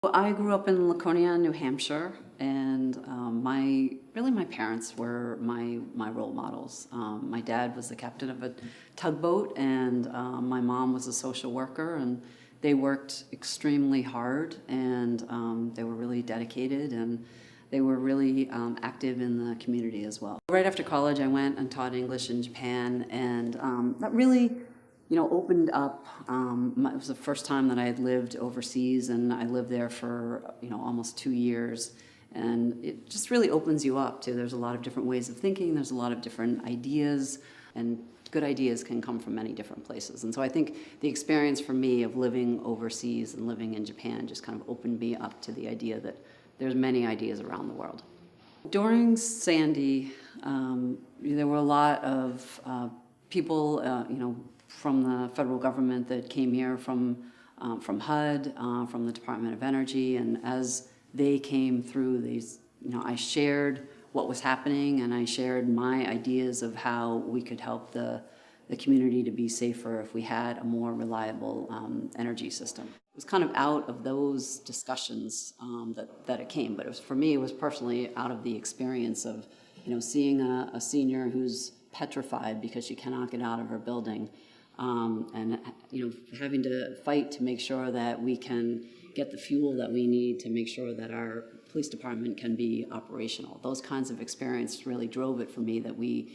I grew up in Laconia, New Hampshire, and my parents were my role models. My dad was the captain of a tugboat, and my mom was a social worker, and they worked extremely hard, and they were really dedicated, and they were really active in the community as well. Right after college, I went and taught English in Japan, and that really opened up. It was the first time that I had lived overseas, and I lived there for, almost 2 years. And it just really opens you up to, there's a lot of different ways of thinking, there's a lot of different ideas, and good ideas can come from many different places. And so I think the experience for me of living overseas and living in Japan just kind of opened me up to the idea that there's many ideas around the world. During Sandy, there were a lot of people, from the federal government that came here from HUD, from the Department of Energy, and as they came through these, I shared what was happening, and I shared my ideas of how we could help the community to be safer if we had a more reliable energy system. It was kind of out of those discussions that it came, but for me, it was personally out of the experience of, seeing a senior who's petrified because she cannot get out of her building, and having to fight to make sure that we can get the fuel that we need to make sure that our police department can be operational. Those kinds of experience really drove it for me that we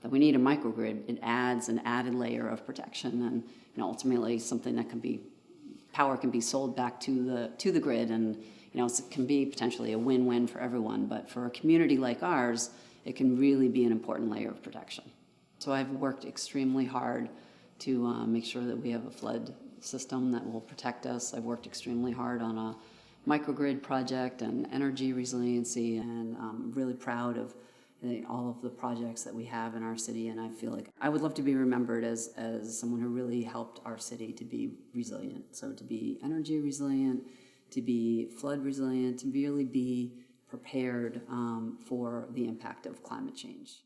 need a microgrid. It adds an added layer of protection, and ultimately something that power can be sold back to the grid, and it can be potentially a win-win for everyone. But for a community like ours, it can really be an important layer of protection. So I've worked extremely hard to make sure that we have a flood system that will protect us. I've worked extremely hard on a microgrid project and energy resiliency, and I'm really proud of all of the projects that we have in our city, and I feel like I would love to be remembered as someone who really helped our city to be resilient. So to be energy resilient, to be flood resilient, to really be prepared for the impact of climate change.